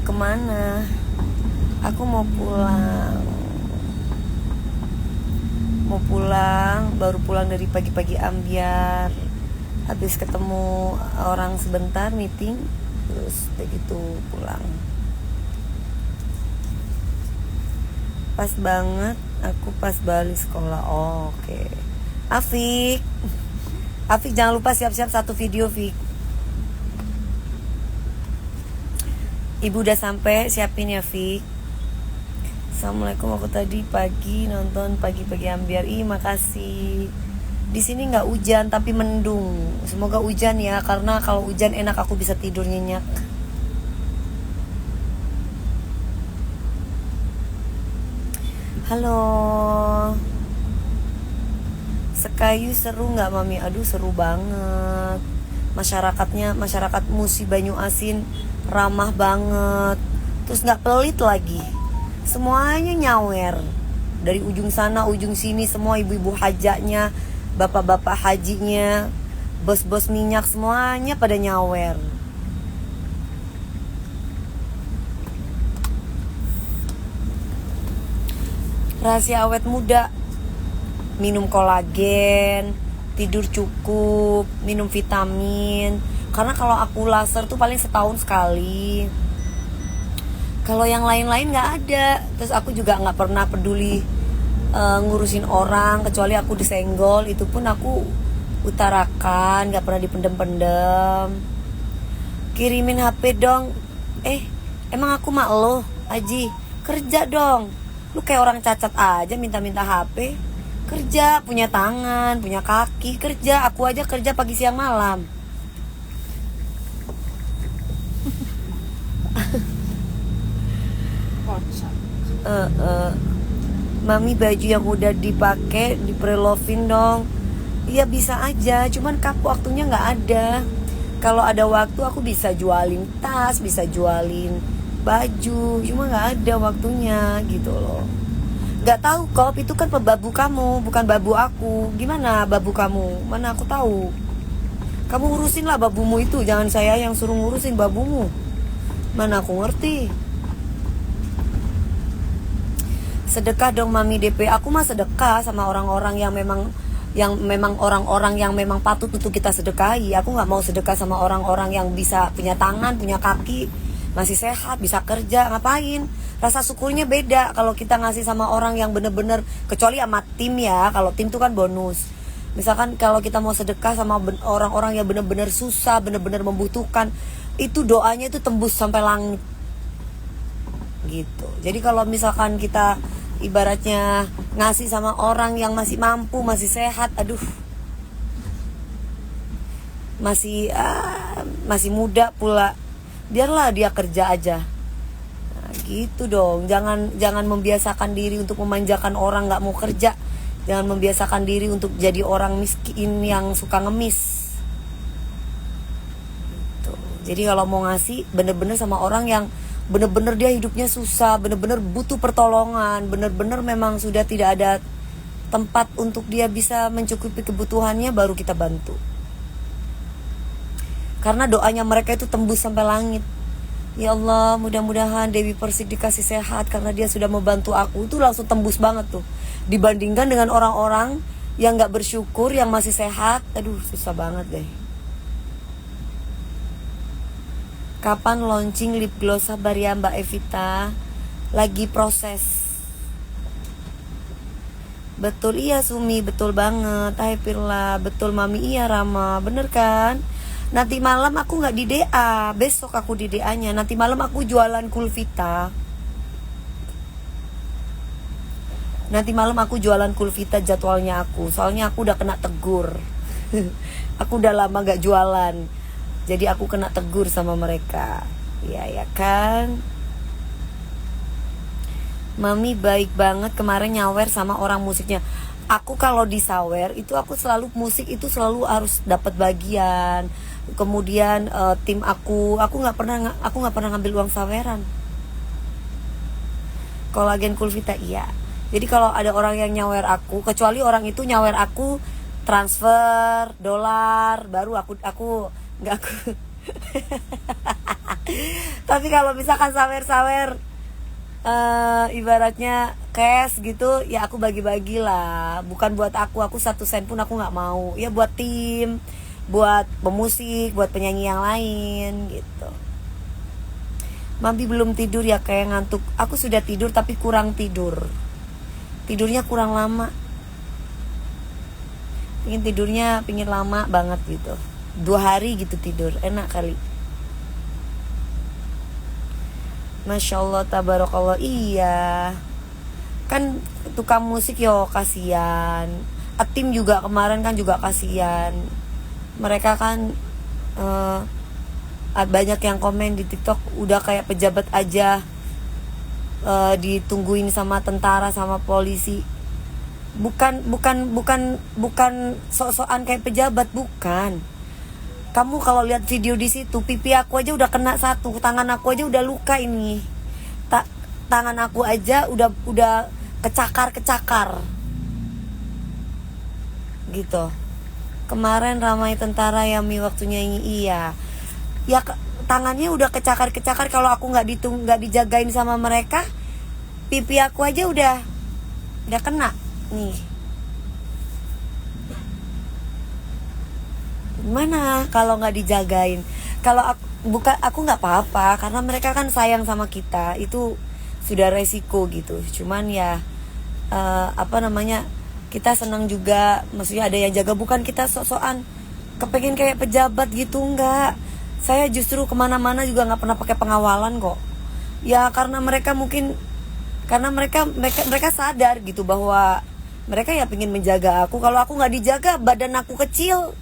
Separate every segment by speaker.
Speaker 1: kemana? Aku mau pulang. Baru pulang dari pagi-pagi ambyar. Habis ketemu orang sebentar meeting, terus begitu pulang. Pas banget, aku pas balik sekolah. Oh, oke. Afik jangan lupa siap-siap satu video, Fik. Ibu udah sampai, siapin ya, Fik. Assalamualaikum, aku tadi pagi nonton pagi-pagi ambyar. Makasih. Di sini nggak hujan tapi mendung. Semoga hujan ya, karena kalau hujan enak aku bisa tidur nyenyak. Halo. Sekayu seru nggak, Mami? Aduh, seru banget. Masyarakat Musi Banyu Asin ramah banget. Terus nggak pelit lagi. Semuanya nyawer. Dari ujung sana, ujung sini, semua ibu-ibu hajanya, bapak-bapak hajinya, bos-bos minyak, semuanya pada nyawer. Rahasia awet muda: minum kolagen, tidur cukup, minum vitamin. Karena kalau aku laser tuh paling setahun sekali. Kalau yang lain-lain nggak ada. Terus aku juga nggak pernah peduli ngurusin orang, kecuali aku disenggol, itu pun aku utarakan, nggak pernah dipendem-pendem. Kirimin HP dong. Emang aku mak lo, Aji? Kerja dong. Lu kayak orang cacat aja minta-minta HP. Kerja, punya tangan, punya kaki, kerja. Aku aja kerja pagi siang malam. Mami, baju yang udah dipakai di prelovin dong. Iya bisa aja, cuman waktunya nggak ada. Kalau ada waktu aku bisa jualin tas, bisa jualin baju, cuma nggak ada waktunya gitu loh. Nggak tahu kok, itu kan pebabu kamu, bukan babu aku. Gimana babu kamu? Mana aku tahu. Kamu urusin lah babumu itu, jangan saya yang suruh ngurusin babumu. Mana aku ngerti. Sedekah dong, Mami DP. Aku mah sedekah sama orang-orang yang memang orang-orang yang memang patut untuk kita sedekahi. Aku nggak mau sedekah sama orang-orang yang bisa punya tangan, punya kaki, masih sehat, bisa kerja. Ngapain? Rasa syukurnya beda kalau kita ngasih sama orang yang bener-bener, kecuali sama tim ya. Kalau tim itu kan bonus. Misalkan kalau kita mau sedekah sama orang-orang yang bener-bener susah, bener-bener membutuhkan, itu doanya itu tembus sampai langit gitu. Jadi kalau misalkan kita ibaratnya ngasih sama orang yang masih mampu, masih sehat, aduh, masih muda pula, biarlah dia kerja aja. Nah, gitu dong. Jangan membiasakan diri untuk memanjakan orang nggak mau kerja. Jangan membiasakan diri untuk jadi orang miskin yang suka ngemis. Gitu. Jadi kalau mau ngasih, bener-bener sama orang yang bener-bener dia hidupnya susah, bener-bener butuh pertolongan, bener-bener memang sudah tidak ada tempat untuk dia bisa mencukupi kebutuhannya, baru kita bantu. Karena doanya mereka itu tembus sampai langit. Ya Allah, mudah-mudahan Dewi Persik dikasih sehat, karena dia sudah membantu aku. Itu langsung tembus banget tuh. Dibandingkan dengan orang-orang yang gak bersyukur, yang masih sehat, aduh susah banget deh. Kapan launching lip gloss, sabar ya Mbak Evita, lagi proses. Betul iya Sumi, betul banget. Hai Pirla, betul Mami, iya Rama, bener kan? Nanti malam aku gak di DA, besok aku di DA-nya. Nanti malam aku jualan Kulvita. Nanti malam aku jualan Kulvita, jadwalnya aku. Soalnya aku udah kena tegur. Aku udah lama gak jualan, jadi aku kena tegur sama mereka. Ya kan. Mami baik banget, kemarin nyawer sama orang musiknya. Aku kalau disawer itu aku selalu, musik itu selalu harus dapat bagian. Kemudian tim aku nggak pernah ngambil uang saweran. Kolagen Kulvita iya. Jadi kalau ada orang yang nyawer aku, kecuali orang itu nyawer aku transfer dolar, baru aku Tapi kalau misalkan sawer-sawer ibaratnya cash gitu, ya aku bagi-bagi lah. Bukan buat aku 1 sen pun aku nggak mau. Ya buat tim, buat pemusik, buat penyanyi yang lain gitu. Mami belum tidur ya, kayak ngantuk. Aku sudah tidur tapi kurang tidur. Tidurnya kurang lama. Pingin lama banget gitu. 2 hari gitu tidur, enak kali. Masya Allah, tabarakallah. Iya, kan tukang musik yo kasihan. Atim juga kemarin kan juga kasihan. Mereka kan banyak yang komen di TikTok udah kayak pejabat aja, ditungguin sama tentara sama polisi. Bukan sok-sokan kayak pejabat, bukan. Kamu kalau lihat video di situ, pipi aku aja udah kena 1, tangan aku aja udah luka ini. Tangan aku aja udah kecakar gitu. Kemarin ramai tentara yang waktu nyanyi, iya. Ya tangannya udah kecakar. Kalau aku nggak dijagain sama mereka, pipi aku aja udah kena nih. Gimana kalau nggak dijagain? Kalau aku nggak apa-apa, karena mereka kan sayang sama kita, itu sudah resiko gitu. Cuman ya kita senang juga, maksudnya ada yang jaga, bukan kita sok-sokan kepengen kayak pejabat gitu, enggak. Saya justru kemana-mana juga nggak pernah pakai pengawalan kok. Ya karena mereka sadar gitu bahwa mereka ya pengen menjaga aku. Kalau aku nggak dijaga, badan aku kecil,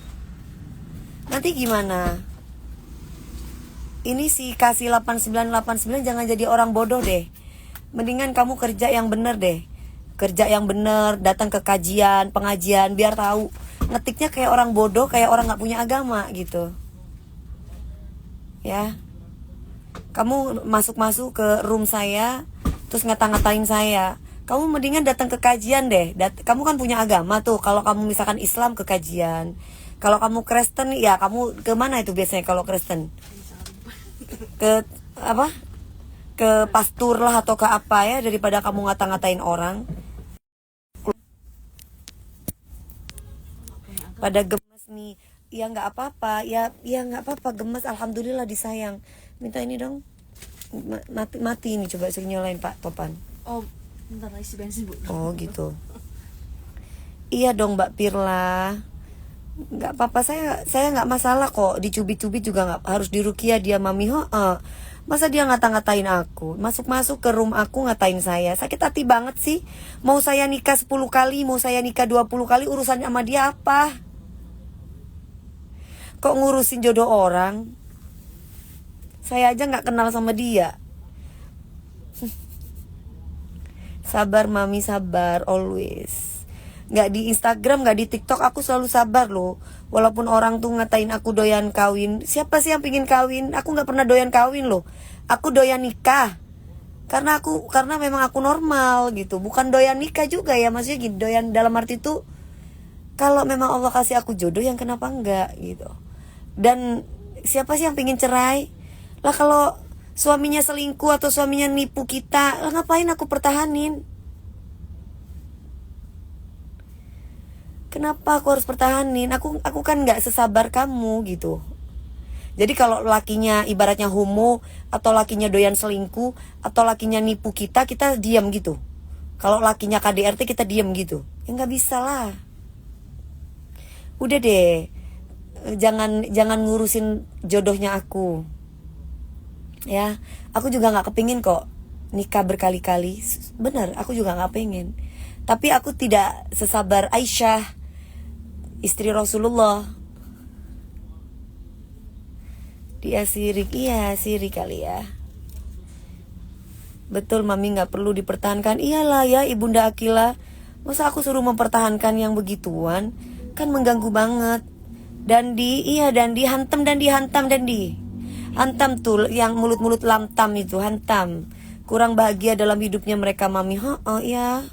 Speaker 1: nanti gimana? Ini sih kasih 8989, jangan jadi orang bodoh deh. Mendingan kamu kerja yang bener deh. Kerja yang bener, datang ke pengajian, biar tahu. Ngetiknya kayak orang bodoh, kayak orang gak punya agama gitu. Ya, kamu masuk ke room saya, terus ngata-ngatain saya. Kamu mendingan datang ke kajian deh. Kamu kan punya agama tuh. Kalau kamu misalkan Islam, ke kajian. Kalau kamu Kristen, ya kamu kemana itu biasanya kalau Kristen? Ke apa? Ke pastor lah atau ke apa ya, daripada kamu ngata-ngatain orang. Pada gemes nih. Ya nggak apa-apa, ya nggak apa-apa, gemes, alhamdulillah disayang. Minta ini dong, mati ini, coba suruh nyalain Pak Topan.
Speaker 2: Oh, bentar lagi isi bensin, Bu.
Speaker 1: Oh gitu. Iya dong Mbak Pirla, nggak apa-apa, saya nggak masalah kok, dicubit-cubit juga nggak harus dirukia dia mami. Masa dia ngata-ngatain aku, masuk ke room aku ngatain saya, sakit hati banget sih. Mau saya nikah 10 kali, mau saya nikah 20 kali, urusannya sama dia apa? Kok ngurusin jodoh orang? Saya aja nggak kenal sama dia. Sabar mami, sabar always. Nggak di Instagram, nggak di TikTok, aku selalu sabar loh. Walaupun orang tuh ngatain aku doyan kawin. Siapa sih yang pingin kawin? Aku nggak pernah doyan kawin loh. Aku doyan nikah. Karena memang aku normal gitu. Bukan doyan nikah juga ya, maksudnya gitu. Doyan dalam arti tuh, kalau memang Allah kasih aku jodoh, yang kenapa enggak gitu. Dan siapa sih yang pingin cerai? Lah kalau suaminya selingkuh atau suaminya nipu kita, lah ngapain aku pertahanin? Kenapa aku harus pertahanin? Aku kan nggak sesabar kamu gitu. Jadi kalau lakinya ibaratnya homo, atau lakinya doyan selingkuh, atau lakinya nipu kita diam gitu. Kalau lakinya KDRT kita diam gitu. Ya nggak bisa lah. Udah deh, jangan ngurusin jodohnya aku. Ya, aku juga nggak kepingin kok nikah berkali-kali. Bener, aku juga nggak pengen. Tapi aku tidak sesabar Aisyah, istri Rasulullah. Dia sirik, iya sirik kali ya. Betul mami, nggak perlu dipertahankan. Iyalah ya ibunda Akila, masa aku suruh mempertahankan yang begituan? Kan mengganggu banget. Dan dihantam hantam tuh yang mulut-mulut lamtam itu, hantam. Kurang bahagia dalam hidupnya mereka mami. Oh ya.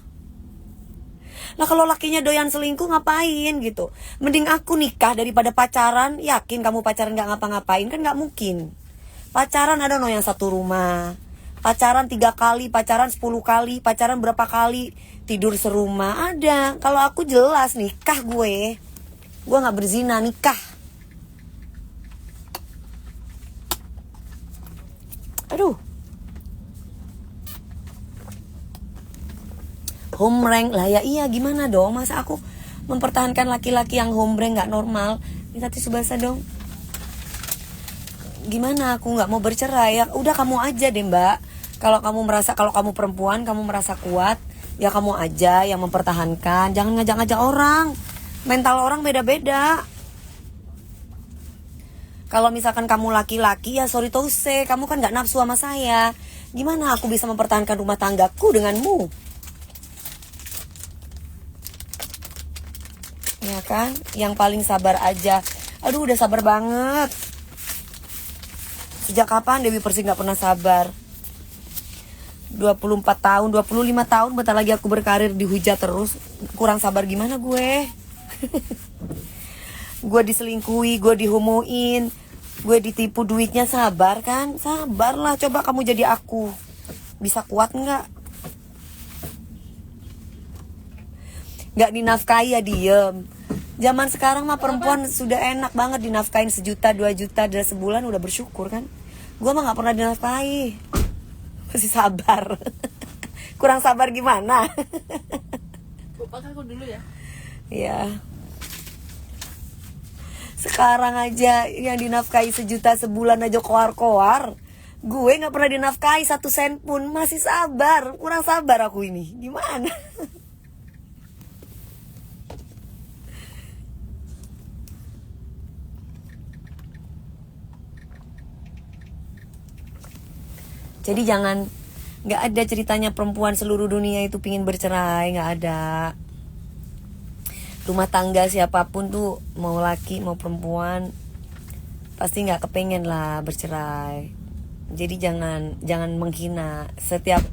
Speaker 1: Lah kalau lakinya doyan selingkuh ngapain gitu? Mending aku nikah daripada pacaran. Yakin kamu pacaran gak ngapa-ngapain? Kan gak mungkin. Pacaran ada no yang satu rumah, pacaran 3 kali, pacaran 10 kali, pacaran berapa kali, tidur serumah ada. Kalau aku jelas nikah gue gak berzina, nikah. Aduh. Homerang lah ya, iya gimana dong, masa aku mempertahankan laki-laki yang homerang gak normal. Minta tisu basah dong. Gimana aku gak mau bercerai? Ya udah kamu aja deh mbak. Kalau kamu perempuan, kamu merasa kuat, ya kamu aja yang mempertahankan. Jangan ngajak-ngajak orang. Mental orang beda-beda. Kalau misalkan kamu laki-laki, ya sorry to say, kamu kan gak nafsu sama saya. Gimana aku bisa mempertahankan rumah tanggaku denganmu? Ya kan? Yang paling sabar aja. Aduh udah sabar banget. Sejak kapan Dewi Persik gak pernah sabar? 24 tahun, 25 tahun bentar lagi aku berkarir dihujat terus. Kurang sabar gimana gue? Gue diselingkuhi, gue dihomoin, gue ditipu duitnya, sabar kan? Sabarlah, coba kamu jadi aku. Bisa kuat gak? Gak dinafkahi ya diem. Zaman sekarang mah perempuan sudah enak banget dinafkahin 1 juta, 2 juta dalam sebulan udah bersyukur kan. Gue mah gak pernah dinafkahi. Masih sabar. Kurang sabar gimana?
Speaker 2: Lupakan aku dulu ya.
Speaker 1: Iya. Sekarang aja yang dinafkahi 1 juta sebulan aja koar-koar. Gue gak pernah dinafkahi 1 sen pun. Masih sabar. Kurang sabar aku ini. Gimana? Jadi jangan, gak ada ceritanya perempuan seluruh dunia itu pingin bercerai, gak ada. Rumah tangga siapapun tuh, mau laki mau perempuan, pasti gak kepengen lah bercerai. Jadi jangan menghina. Setiap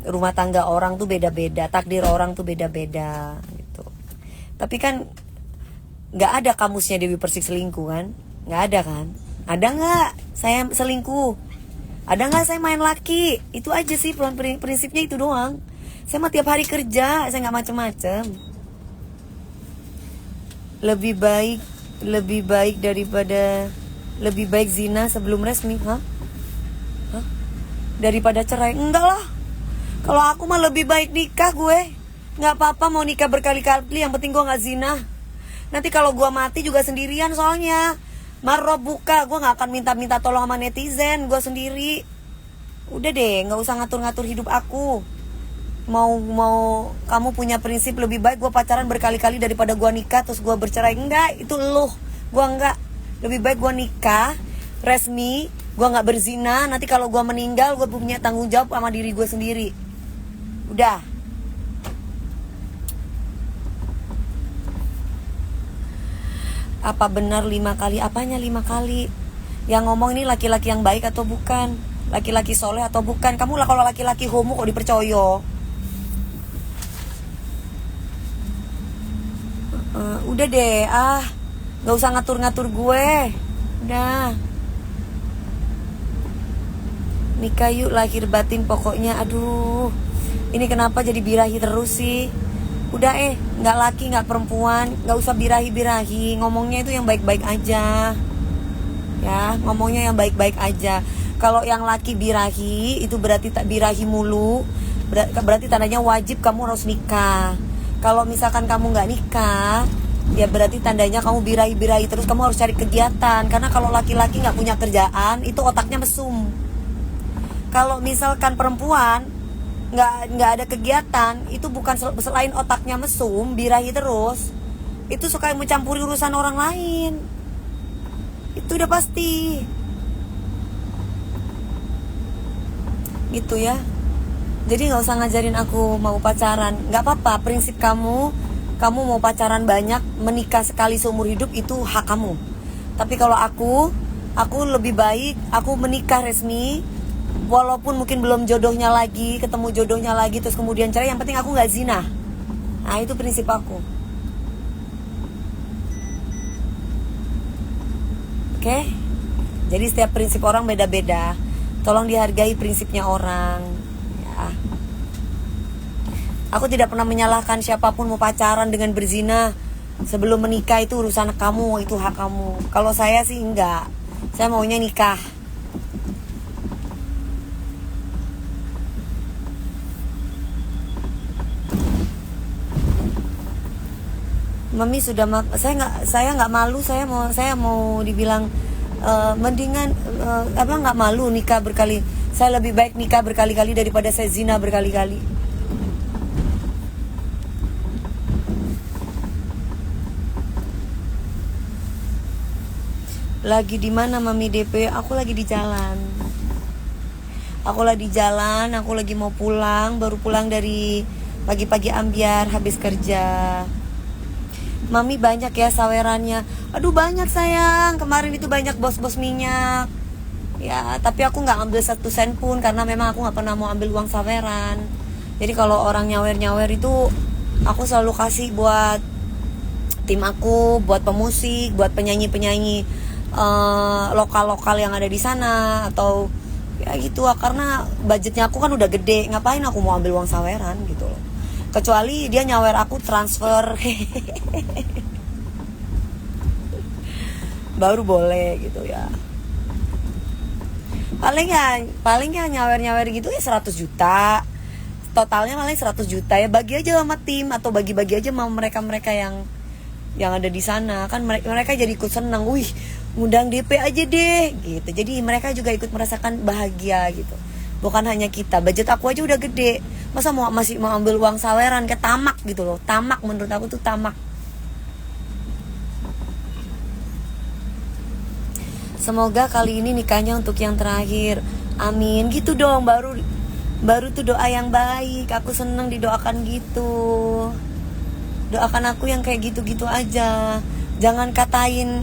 Speaker 1: rumah tangga orang tuh beda-beda, takdir orang tuh beda-beda gitu. Tapi kan gak ada kamusnya Dewi Persik selingkuh kan? Gak ada kan? Ada gak saya selingkuh? Ada gak saya main laki? Itu aja sih prinsipnya, itu doang. Saya mah tiap hari kerja, saya gak macem-macem. Lebih baik zina sebelum resmi. Hah? Daripada cerai? Enggak lah. Kalau aku mah lebih baik nikah gue. Gak apa-apa mau nikah berkali-kali, yang penting gue gak zina. Nanti kalau gue mati juga sendirian soalnya. Marob buka, gue gak akan minta tolong sama netizen, gue sendiri. Udah deh, gak usah ngatur-ngatur hidup aku. Mau kamu punya prinsip lebih baik gue pacaran berkali-kali daripada gue nikah terus gue bercerai. Enggak, itu lu. Gue enggak. Lebih baik gue nikah resmi, gue gak berzina. Nanti kalau gue meninggal, gue punya tanggung jawab sama diri gue sendiri. Udah. Apa benar 5 kali? Apanya 5 kali? Yang ngomong ini laki-laki yang baik atau bukan? Laki-laki soleh atau bukan? Kamu lah kalau laki-laki homo kok dipercaya? Udah deh, gak usah ngatur-ngatur gue. Udah. Nikah yuk, lahir batin pokoknya. Aduh, ini kenapa jadi birahi terus sih? Udah gak laki gak perempuan, gak usah birahi-birahi. Ngomongnya itu yang baik-baik aja. Ya, ngomongnya yang baik-baik aja. Kalau yang laki birahi, itu berarti tak birahi mulu. Berarti tandanya wajib kamu harus nikah. Kalau misalkan kamu gak nikah, ya berarti tandanya kamu birahi-birahi terus. Kamu harus cari kegiatan. Karena kalau laki-laki gak punya kerjaan, itu otaknya mesum. Kalau misalkan perempuan nggak ada kegiatan, itu bukan selain otaknya mesum, birahi terus, itu suka mencampuri urusan orang lain. Itu udah pasti. Gitu ya. Jadi nggak usah ngajarin aku mau pacaran. Nggak apa-apa, prinsip kamu mau pacaran banyak, menikah sekali seumur hidup, itu hak kamu. Tapi kalau aku lebih baik aku menikah resmi, walaupun mungkin belum jodohnya lagi, ketemu jodohnya lagi terus kemudian cerai, yang penting aku nggak zina. Nah itu prinsip aku. Oke? Jadi setiap prinsip orang beda-beda. Tolong dihargai prinsipnya orang ya. Aku tidak pernah menyalahkan siapapun mau pacaran dengan berzina. Sebelum menikah itu urusan kamu, itu hak kamu. Kalau saya sih enggak. Saya maunya nikah. Mami sudah saya nggak malu, saya mau dibilang mendingan apa nggak malu nikah berkali. Saya lebih baik nikah berkali-kali daripada saya zina berkali-kali. Lagi di mana Mami DP? Aku lagi di jalan. Aku lagi di jalan, aku lagi mau pulang, baru pulang dari pagi-pagi ambiar habis kerja. Mami banyak ya sawerannya. Aduh banyak sayang. Kemarin itu banyak bos-bos minyak. Ya tapi aku gak ambil 1 sen pun. Karena memang aku gak pernah mau ambil uang saweran. Jadi kalau orang nyawer-nyawer itu aku selalu kasih buat tim aku, buat pemusik, buat penyanyi-penyanyi lokal-lokal yang ada di sana. Atau ya gitu. Karena budgetnya aku kan udah gede. Ngapain aku mau ambil uang saweran gitu loh. Kecuali dia nyawer aku transfer baru boleh gitu ya. Paling ya nyawer gitu ya 100 juta. Totalnya paling 100 juta ya, bagi aja sama tim atau bagi-bagi aja sama mereka yang ada di sana. Kan mereka jadi ikut senang. Wih, ngundang DP aja deh gitu. Jadi mereka juga ikut merasakan bahagia gitu. Bukan hanya kita. Budget aku aja udah gede. Masa masih mau ambil uang saweran, kayak tamak gitu loh. Tamak, menurut aku tuh tamak. Semoga kali ini nikahnya untuk yang terakhir. Amin. Gitu dong, baru tuh doa yang baik. Aku seneng didoakan gitu. Doakan aku yang kayak gitu-gitu aja. Jangan katain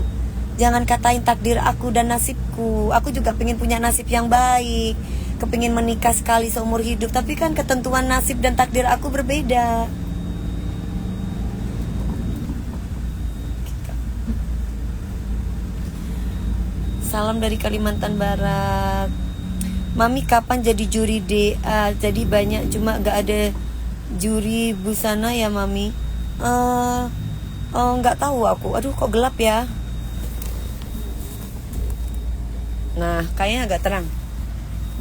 Speaker 1: takdir aku dan nasibku. Aku juga pengen punya nasib yang baik. Kepingin menikah sekali seumur hidup. Tapi kan ketentuan nasib dan takdir aku berbeda. Salam dari Kalimantan Barat. Mami kapan jadi juri DA? Jadi banyak cuma gak ada juri busana ya Mami. Gak tahu aku. Aduh kok gelap ya. Nah kayaknya agak terang.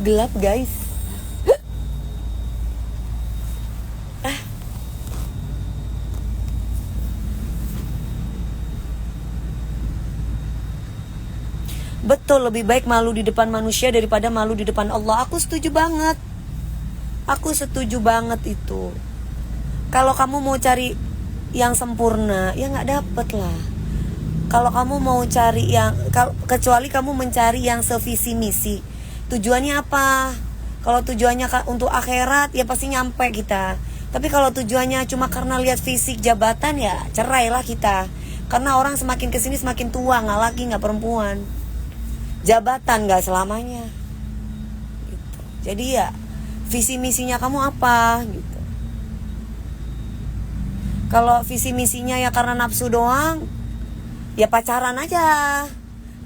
Speaker 1: Gelap guys. Betul, lebih baik malu di depan manusia daripada malu di depan Allah. Aku setuju banget. Aku setuju banget itu. Kalau kamu mau cari yang sempurna, ya gak dapet lah. Kalau kamu mau cari kecuali kamu mencari yang sevisi misi. Tujuannya apa? Kalau tujuannya untuk akhirat, ya pasti nyampe kita. Tapi kalau tujuannya cuma karena lihat fisik jabatan, ya cerailah kita. Karena orang semakin kesini semakin tua, gak laki gak perempuan. Jabatan gak selamanya gitu. Jadi ya visi misinya kamu apa gitu. Kalau visi misinya ya karena nafsu doang, ya pacaran aja.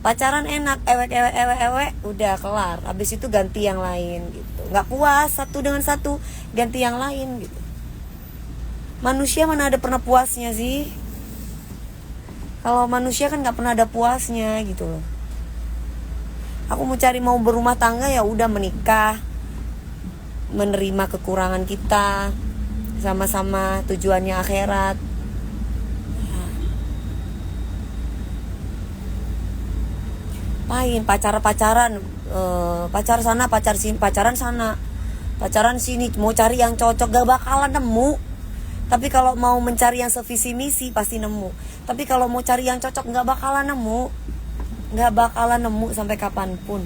Speaker 1: Pacaran enak, ewek, udah kelar. Habis itu ganti yang lain gitu. Gak puas satu dengan satu, ganti yang lain gitu. Manusia mana ada pernah puasnya sih? Kalau manusia kan gak pernah ada puasnya gitu loh. Aku mau berumah tangga, ya udah menikah, menerima kekurangan kita, sama-sama tujuannya akhirat. Pacaran pacar sana, pacaran sana, pacaran sini, mau cari yang cocok gak bakalan nemu. Tapi kalau mau mencari yang sevisi misi pasti nemu. Tapi kalau mau cari yang cocok gak bakalan nemu. Gak bakalan nemu sampai kapanpun.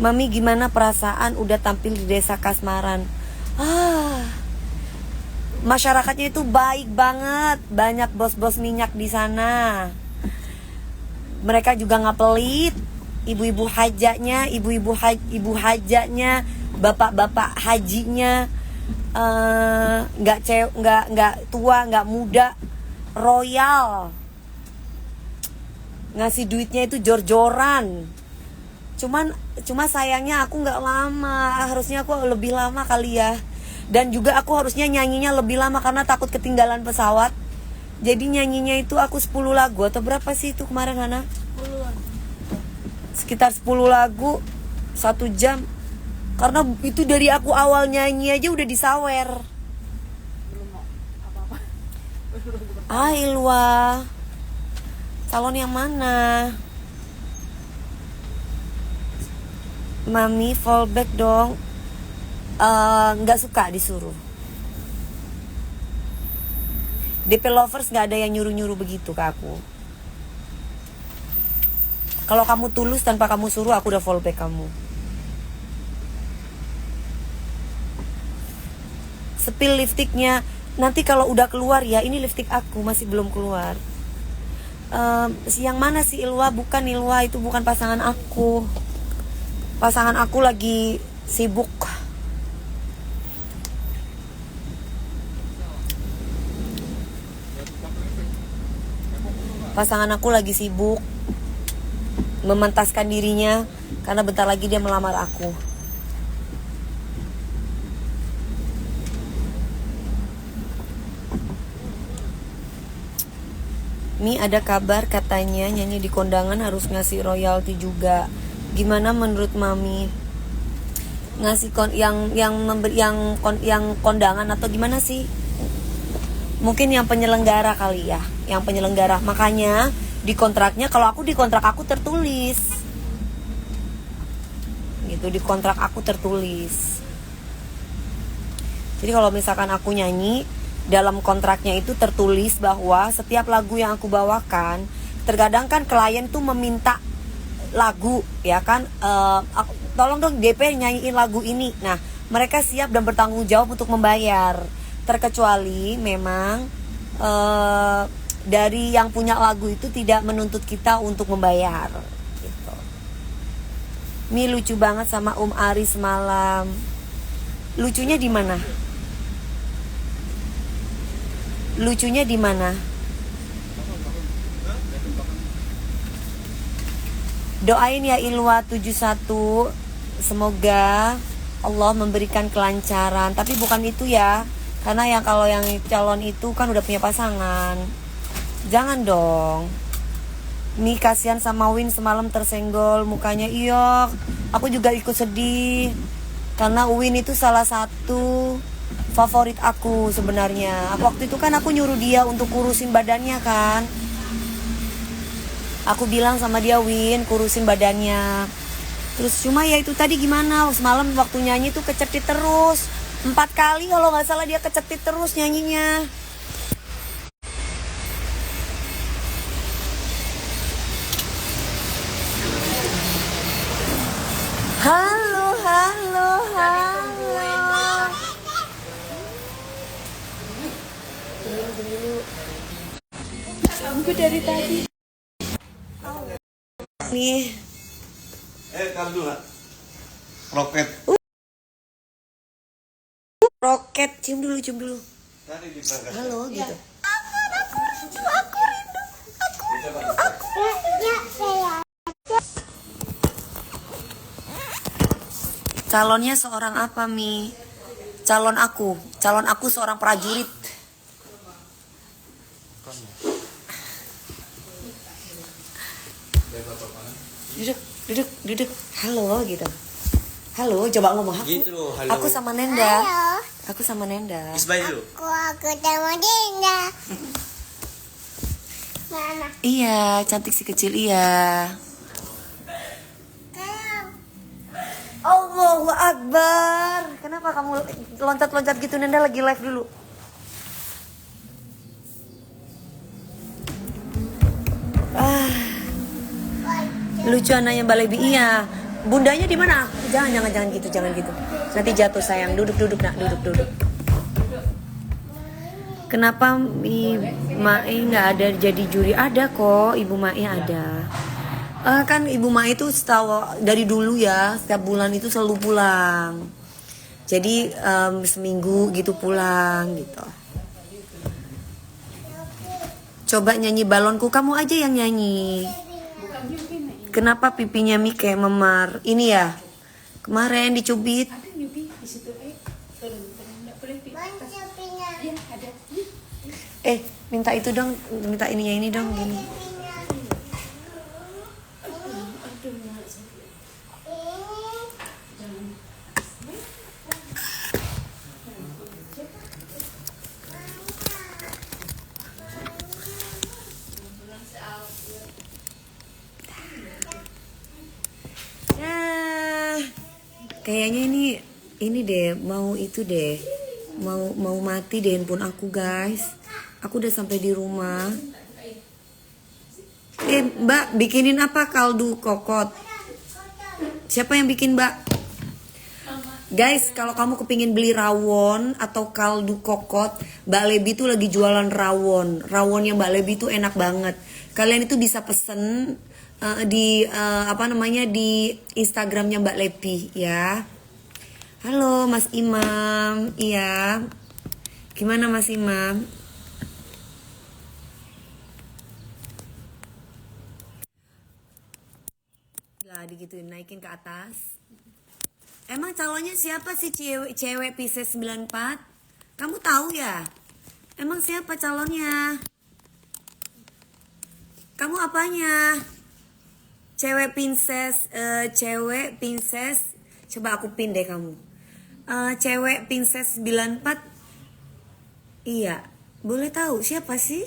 Speaker 1: Mami gimana perasaan udah tampil di desa Kasmaran? Masyarakatnya itu baik banget. Banyak bos-bos minyak di sana. Mereka juga nggak pelit. Ibu-ibu hajanya, ibu hajanya, bapak-bapak hajinya, nggak tua, nggak muda, royal. Ngasih duitnya itu jor-joran. Cuma sayangnya aku nggak lama. Harusnya aku lebih lama kali ya. Dan juga aku harusnya nyanyinya lebih lama karena takut ketinggalan pesawat. Jadi nyanyinya itu aku 10 lagu atau berapa sih itu kemarin Hana?
Speaker 2: 10-an.
Speaker 1: Sekitar 10 lagu 1 jam. Karena itu dari aku awal nyanyi aja udah disawer.
Speaker 2: Belum mau apa-apa.
Speaker 1: Ilwa, calon yang mana? Mami fallback dong. Nggak suka disuruh. DP lovers nggak ada yang nyuruh-nyuruh begitu ke aku. Kalau kamu tulus tanpa kamu suruh, aku udah fallback kamu. Spill lipstiknya. Nanti kalau udah keluar ya, ini lipstik aku masih belum keluar. Yang mana sih Ilwa? Bukan Ilwa, itu bukan pasangan aku. Pasangan aku lagi sibuk. Pasangan aku lagi sibuk mementaskan dirinya karena bentar lagi dia melamar aku. Mi, ada kabar katanya nyanyi di kondangan harus ngasih royalti juga. Gimana menurut Mami? Ngasih yang kondangan atau gimana sih? Mungkin yang penyelenggara kali ya, yang penyelenggara. Makanya di kontraknya, kalau aku di kontrak aku tertulis. Gitu, di kontrak aku tertulis. Jadi kalau misalkan aku nyanyi, dalam kontraknya itu tertulis bahwa setiap lagu yang aku bawakan, terkadang kan klien tuh meminta lagu, ya kan, tolong dong DP nyanyiin lagu ini. Nah, mereka siap dan bertanggung jawab untuk membayar, terkecuali memang dari yang punya lagu itu tidak menuntut kita untuk membayar. Gitu. Mi lucu banget sama Ari semalam. Lucunya di mana? Lucunya di mana? Doain ya Ilwa 71, semoga Allah memberikan kelancaran. Tapi bukan itu ya, karena kalau yang calon itu kan udah punya pasangan. Jangan dong. Mi kasihan sama Win semalam tersenggol mukanya. Iya, aku juga ikut sedih karena Win itu salah satu favorit aku sebenarnya. Waktu itu kan aku nyuruh dia untuk kurusin badannya kan. Aku bilang sama dia, Win, kurusin badannya. Terus cuma ya itu tadi gimana, semalam waktu nyanyi tuh kecetit terus. 4 kali kalau gak salah dia kecetit terus nyanyinya. Halo, halo, halo. Tunggu dari tadi. Nih.
Speaker 3: Tar dulu. Roket.
Speaker 1: Roket, cium dulu. Halo gitu. Aku rindu. Calonnya seorang apa, Mi? Calon aku seorang prajurit. Duduk. Halo gitu. Halo, coba ngomong aku.
Speaker 3: Gitu loh, halo.
Speaker 1: Aku sama Nenda. Aku sama Nenda.
Speaker 3: Isbay dulu.
Speaker 4: Aku sama Dinda. Mana?
Speaker 1: Iya, cantik si kecil, iya. Allahu Akbar. Kenapa kamu loncat-loncat gitu? Nenda lagi live dulu. Lucu anaknya Mbak Lebi, iya. Bundanya di mana? Jangan gitu. Nanti jatuh sayang. Duduk nak, duduk. Kenapa Mae nggak ada jadi juri? Ada kok, Ibu Mae ada. Kan Ibu Ma itu setahu dari dulu ya, setiap bulan itu selalu pulang. Jadi seminggu gitu pulang gitu. Coba nyanyi balonku, kamu aja yang nyanyi.
Speaker 2: Bukan Yupi nih.
Speaker 1: Kenapa pipinya Mi kayak memar? Ini ya, kemarin dicubit.
Speaker 2: Ada Yupi di situ. Turun. Nggak boleh Pi.
Speaker 4: Mancapinnya.
Speaker 2: Iya, ada.
Speaker 1: Minta itu dong, minta ininya ini dong gini. Ya, kayaknya ini deh mau itu deh, mau mati deh handphone aku guys. Aku udah sampai di rumah. Mbak, bikinin apa kaldu kokot? Siapa yang bikin Mbak? Guys, kalau kamu kepingin beli rawon atau kaldu kokot, Mbak Lebi tuh lagi jualan rawon. Rawonnya Mbak Lebi tuh enak banget. Kalian itu bisa pesen di di Instagramnya Mbak Lebi ya. Halo Mas Imam, iya. Gimana Mas Imam? Lah digituin, naikin ke atas. Emang calonnya siapa sih cewek Pisces 94? Kamu tahu ya? Emang siapa calonnya? Kamu apanya? Cewek Pisces, coba aku pin deh kamu. Cewek Pisces 94. Iya, boleh tahu siapa sih?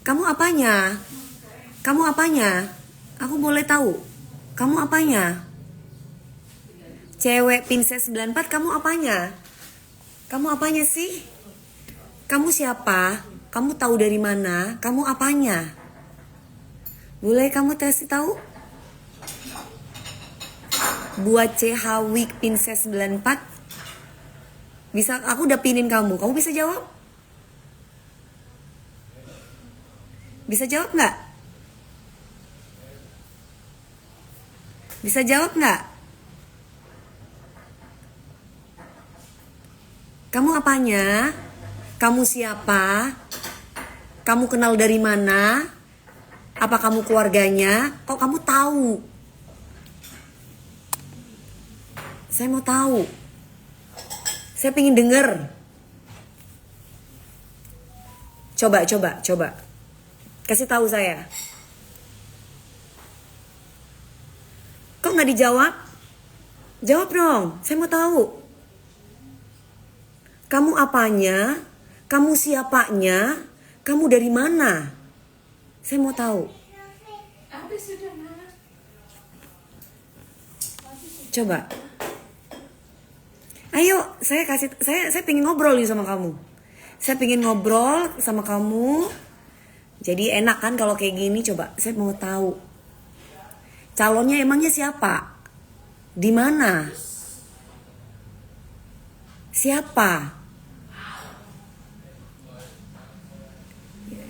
Speaker 1: Kamu apanya? Kamu apanya? Aku boleh tahu. Kamu apanya? Cewek Pisces 94, kamu apanya? Kamu apanya sih? Kamu siapa? Kamu tahu dari mana? Kamu apanya? Boleh kamu kasih tahu? Buat CH Week Pisces 94. Bisa, aku udah pinin kamu. Kamu bisa jawab? Bisa jawab nggak? Bisa jawab nggak? Kamu apanya? Kamu siapa? Kamu kenal dari mana? Apa kamu keluarganya? Kok kamu tahu? Saya mau tahu. Saya pengen denger. Coba. Kasih tahu saya. Kok nggak dijawab? Jawab dong, saya mau tahu. Kamu apanya? Kamu siapanya? Kamu dari mana? Saya mau tahu.
Speaker 2: Ada sudah Mama.
Speaker 1: Coba. Ayo, saya pengen ngobrol nih sama kamu. Saya pengen ngobrol sama kamu. Jadi enak kan kalau kayak gini. Coba, saya mau tahu. Calonnya emangnya siapa? Di mana? Siapa?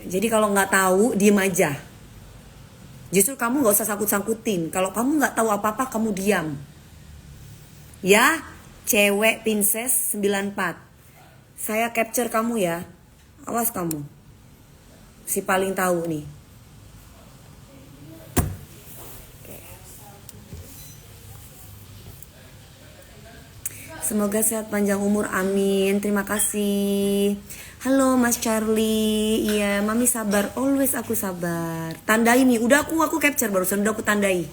Speaker 1: Jadi kalau nggak tahu, diem aja. Justru kamu nggak usah sangkut-sangkutin. Kalau kamu nggak tahu apa-apa, kamu diam. Ya, cewek Pisces 94. Saya capture kamu ya. Awas kamu. Si paling tahu nih. Semoga sehat panjang umur, amin. Terima kasih. Halo Mas Charlie. Iya, Mami sabar. Always aku sabar. Tandai nih. Udah aku capture barusan. Udah aku tandai.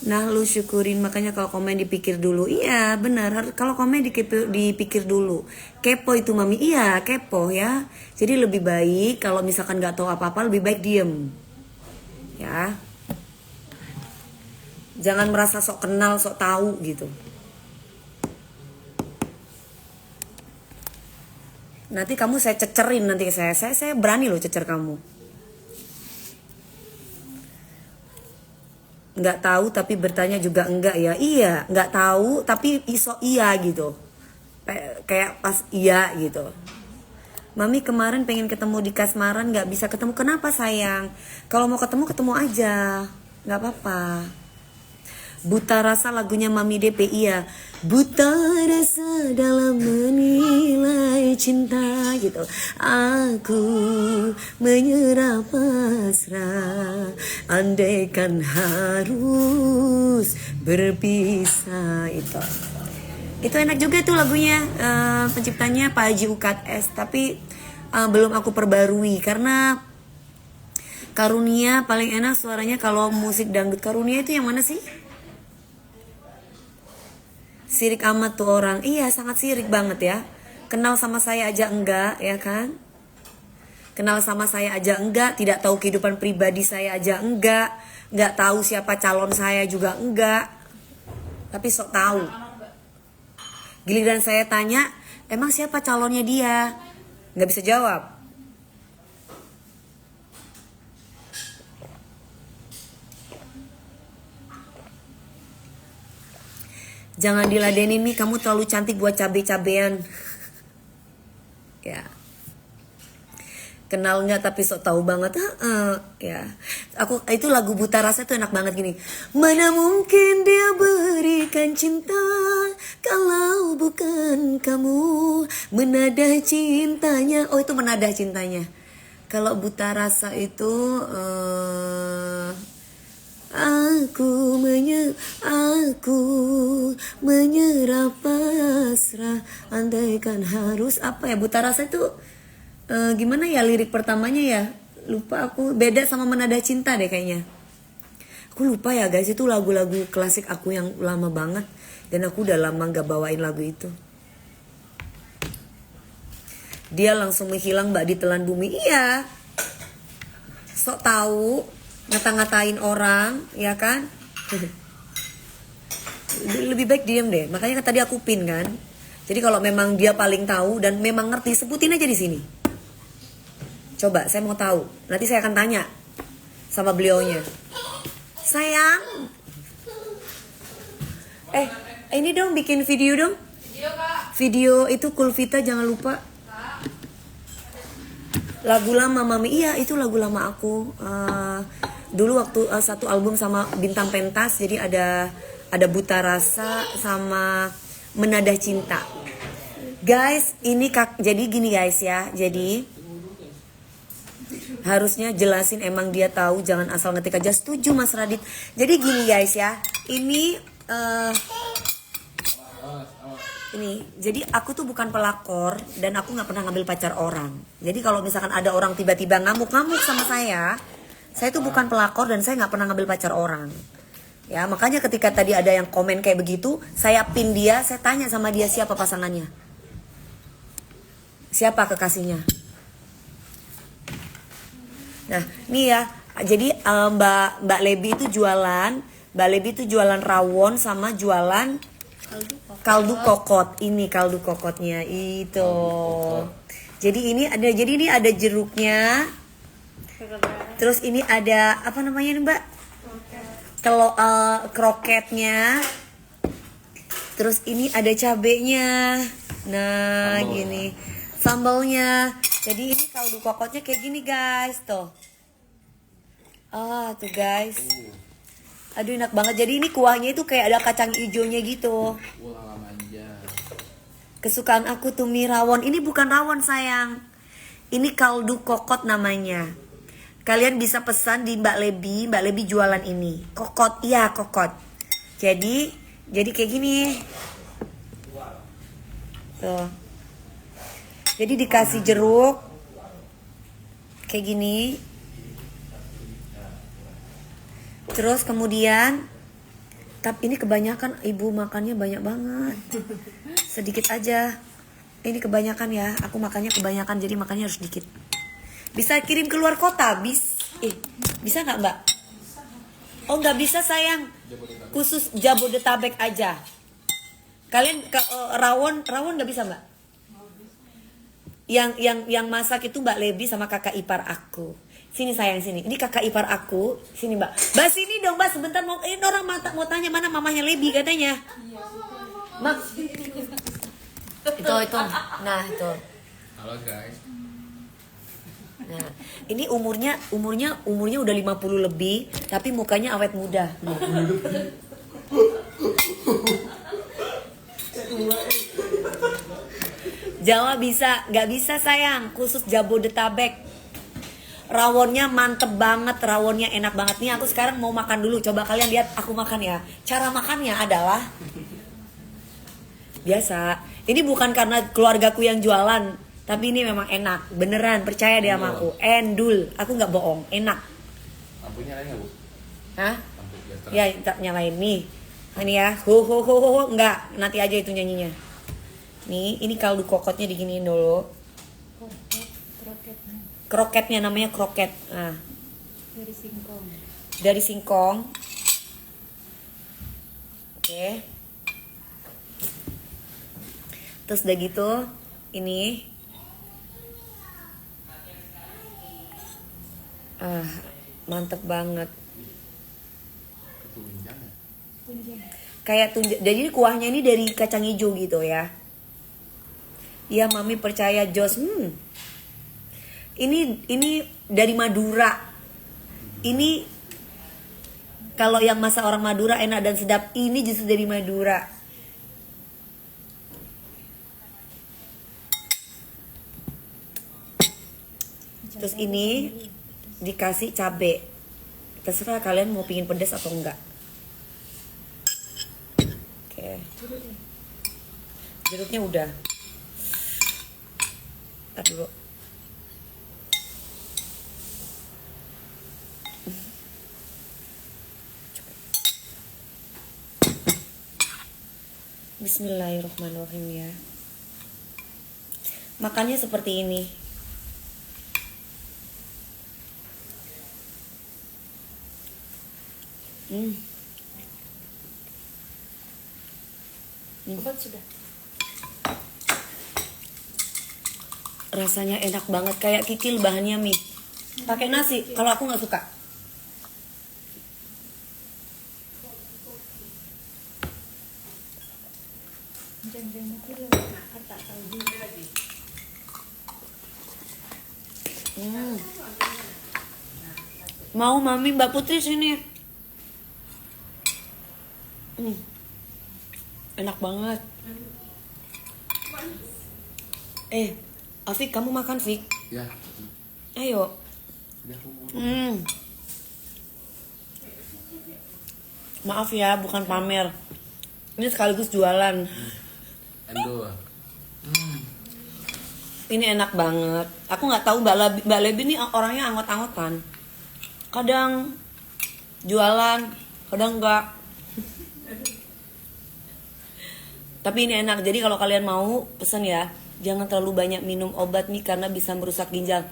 Speaker 1: Nah, lu syukurin, makanya kalau komen dipikir dulu. Iya, benar. Kalau komen dipikir dulu. Kepo itu Mami. Iya, kepo ya. Jadi lebih baik kalau misalkan nggak tahu apa-apa, lebih baik diem. Ya. Jangan merasa sok kenal, sok tahu gitu. Nanti kamu saya cecerin, nanti saya berani loh cecer kamu. Nggak tahu tapi bertanya juga enggak ya. Iya, nggak tahu tapi iso iya gitu. kayak pas iya gitu. Mami kemarin pengen ketemu di Kasmaran gak bisa ketemu. Kenapa sayang? Kalau mau ketemu ketemu aja, gak apa-apa. Buta rasa lagunya Mami DP, iya. Buta rasa dalam menilai cinta gitu. Aku menyerah pasrah, andaikan harus berpisah. Itu enak juga tuh lagunya. Penciptanya Pak Haji Ukat S. Tapi belum aku perbarui karena Karunia paling enak suaranya kalau musik dangdut. Karunia itu yang mana sih? Sirik amat tuh orang. Iya, sangat sirik banget ya. Kenal sama saya aja enggak, ya kan? Kenal sama saya aja enggak, tidak tahu kehidupan pribadi saya aja enggak tahu siapa calon saya juga enggak. Tapi sok tahu. Giliran saya tanya, emang siapa calonnya dia? Nggak bisa jawab. Jangan diladenin Mi, kamu terlalu cantik buat cabe-cabean. Ya. Kenal nggak tapi sok tahu banget. Ya. Aku itu lagu Buta Rasa tuh enak banget gini. Mana mungkin dia berikan cinta kalau bukan kamu, menadah cintanya. Oh, itu menadah cintanya. Kalau Buta Rasa itu aku menyerah pasrah, andaikan harus. Apa ya Buta Rasa itu? Gimana ya lirik pertamanya ya? Lupa aku. Beda sama Menadah Cinta deh kayaknya. Aku lupa ya guys, itu lagu-lagu klasik aku yang lama banget. Dan aku udah lama gak bawain lagu itu. Dia langsung menghilang mbak ditelan bumi. Iya. Sok tahu, ngata-ngatain orang, ya kan? Lebih baik diem deh. Makanya kan tadi aku pin kan. Jadi kalau memang dia paling tahu dan memang ngerti, sebutin aja di sini. Coba, saya mau tahu. Nanti saya akan tanya sama beliaunya. Sayang. Ini dong bikin video dong.
Speaker 2: Video Kak.
Speaker 1: Video itu Kulvita jangan lupa. Lagu lama Mami. Iya, itu lagu lama aku. Dulu waktu satu album sama Bintang Pentas, jadi ada Buta Rasa sama Menadah Cinta. Guys, ini jadi gini guys ya. Jadi harusnya jelasin emang dia tahu, jangan asal ngetik aja. Setuju Mas Radit. Jadi gini guys ya. Ini jadi aku tuh bukan pelakor dan aku nggak pernah ngambil pacar orang. Jadi kalau misalkan ada orang tiba-tiba ngamuk-ngamuk sama saya tuh bukan pelakor dan saya nggak pernah ngambil pacar orang. Ya makanya ketika tadi ada yang komen kayak begitu, saya pin dia, saya tanya sama dia siapa pasangannya, siapa kekasihnya. Nah nih ya, jadi Mbak Lebi itu jualan rawon sama jualan kaldu kokot. Ini kaldu kokotnya itu. Jadi ini ada jeruknya. Terus ini ada apa namanya nih Mbak? Kroketnya. Terus ini ada cabenya. Nah, gini. Sambalnya. Jadi ini kaldu kokotnya kayak gini guys, tuh. Tuh guys. Aduh enak banget. Jadi ini kuahnya itu kayak ada kacang hijaunya gitu. Kesukaan aku tuh mie rawon. Ini bukan rawon sayang. Ini kaldu kokot namanya. Kalian bisa pesan di Mbak Lebi jualan ini. Kokot, iya kokot. Jadi kayak gini. Tuh. Jadi dikasih jeruk. Kayak gini. Terus kemudian, tapi ini kebanyakan ibu makannya banyak banget. Sedikit aja. Ini kebanyakan ya. Aku makannya kebanyakan jadi makannya harus sedikit. Bisa kirim keluar kota, bisa nggak Mbak? Oh nggak bisa sayang. Khusus Jabodetabek aja. Kalian rawon nggak bisa Mbak? Yang masak itu Mbak Lebi sama kakak ipar aku. Sini sayang sini. Ini kakak ipar aku. Sini Mbak. Mbak sini dong Mbak sebentar ini orang mau tanya mana mamanya Lebi katanya. Mak. Itu. Nah, itu.
Speaker 5: Halo guys.
Speaker 1: Nah, ini umurnya udah 50 lebih, tapi mukanya awet muda. Jawa bisa, nggak bisa sayang, khusus Jabodetabek. Rawonnya mantep banget, rawonnya enak banget. Nih aku sekarang mau makan dulu, coba kalian lihat aku makan ya. Cara makannya adalah biasa. Ini bukan karena keluargaku yang jualan, tapi ini memang enak, beneran, percaya deh sama aku. Endul, aku nggak bohong, enak.
Speaker 5: Lampunya lain nggak bu?
Speaker 1: Hah?
Speaker 5: Lampu biasa.
Speaker 1: Ya, tak nyalain nih. Ini ya, ho, enggak, nanti aja itu nyanyinya. Nih, ini kaldu kokotnya diginiin dulu. Kroketnya namanya kroket. Nah,
Speaker 2: Dari singkong.
Speaker 1: dari singkong. Oke. Terus udah gitu, ini mantep banget.
Speaker 5: Ketunjang ya?
Speaker 1: Kayak tunjuk. Jadi kuahnya ini dari kacang hijau gitu ya. Iya, mami percaya Jos. Ini dari Madura. Ini kalau yang masak orang Madura enak dan sedap. Ini justru dari Madura. Terus ini dikasih cabe. Terserah kalian mau pingin pedas atau enggak. Oke. Jeruknya udah. Ntar dulu. Bismillahirrahmanirrahim ya. Makannya seperti ini.
Speaker 2: Obat sudah.
Speaker 1: Rasanya enak banget, kayak kikil bahannya mie. Pakai nasi, kalau aku nggak suka.
Speaker 2: Jangan itu loh. Kata tahu juga.
Speaker 1: Mau mami Mbak Putri sini. Enak banget. Afik, kamu makan, Fik?
Speaker 5: Ya.
Speaker 1: Ayo.
Speaker 5: Udah aku mau.
Speaker 1: Maaf ya, bukan pamer. Ini sekaligus jualan.
Speaker 5: Endo.
Speaker 1: Ini enak banget. Aku nggak tahu Mbak Lebi ini orangnya anggot-anggotan. Kadang jualan, kadang enggak. Tapi ini enak. Jadi kalau kalian mau pesan ya, jangan terlalu banyak minum obat nih karena bisa merusak ginjal.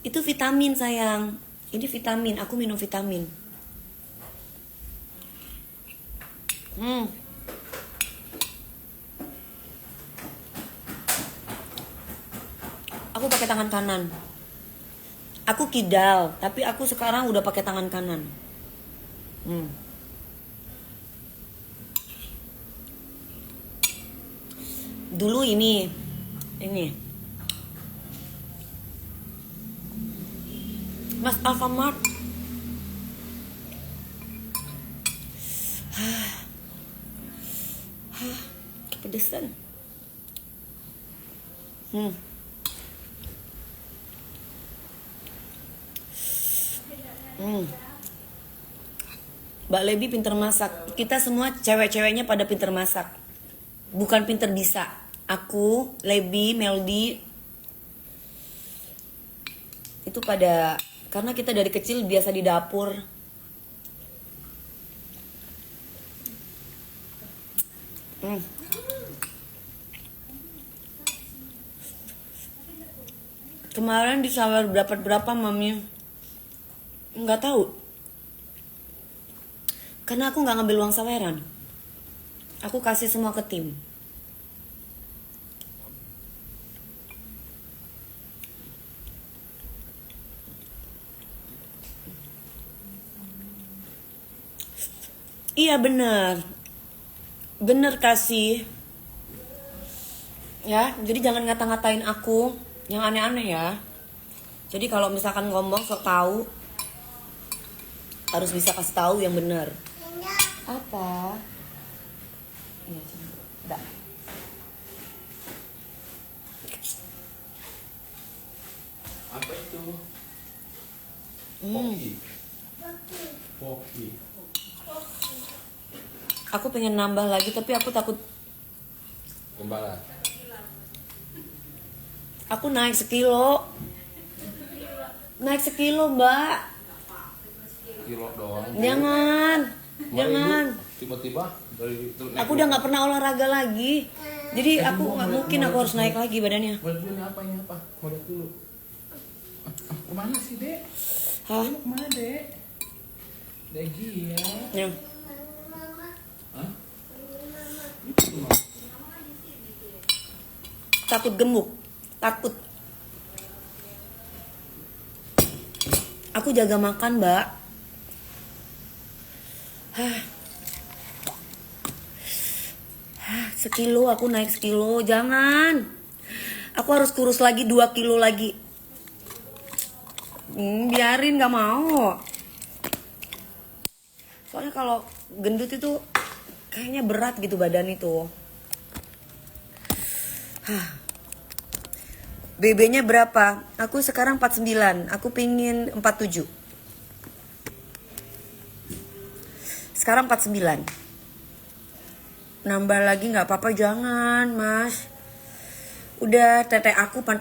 Speaker 1: Itu vitamin sayang. Ini vitamin. Aku minum vitamin. Aku pakai tangan kanan. Aku kidal, tapi aku sekarang udah pakai tangan kanan. Dulu ini Mas Alfamart. Kepedesan. Mbak Lebi pinter masak. Kita semua cewek-ceweknya pada pinter masak. Bukan pinter bisa. Aku, Lebi, Meldi itu pada, karena kita dari kecil biasa di dapur. Kemarin disawar berapa mami? Nggak tahu. Karena aku nggak ngambil uang saweran. Aku kasih semua ke tim. Iya bener. Bener kasih. Ya, jadi jangan ngata-ngatain aku yang aneh-aneh ya. Jadi kalau misalkan ngomong sok tahu, harus bisa kasih tahu yang benar. Apa? Iya, enggak.
Speaker 5: Apa itu?
Speaker 1: Hmm.
Speaker 5: Poki.
Speaker 1: Aku pengen nambah lagi tapi aku takut
Speaker 5: Gembala.
Speaker 1: aku naik sekilo. Naik sekilo, Mbak.
Speaker 5: Kilo doang.
Speaker 1: Jangan.
Speaker 5: Kemarin
Speaker 1: Jangan.
Speaker 5: Ibu tiba-tiba dari itu naik
Speaker 1: Aku udah nggak pernah olahraga lagi. Jadi aku nggak mungkin aku harus naik lagi badannya.
Speaker 5: Mau dulu apa ini apa? Mau lihat dulu. Kemana sih, Dek?
Speaker 1: Hah?
Speaker 5: Lu kemana, Dek? Degi ya.
Speaker 1: Ya.
Speaker 5: Hah?
Speaker 1: Takut gemuk. Takut. Aku jaga makan, Mbak. Sekilo, aku naik sekilo. Jangan. Aku harus kurus lagi 2 kilo lagi. Biarin, gak mau. Soalnya kalau gendut itu kayaknya berat gitu badan itu. BB-nya berapa? Aku sekarang 49. Aku pingin 47. Sekarang 49. Nambah lagi nggak apa-apa, jangan, Mas. Udah, teteh aku pantat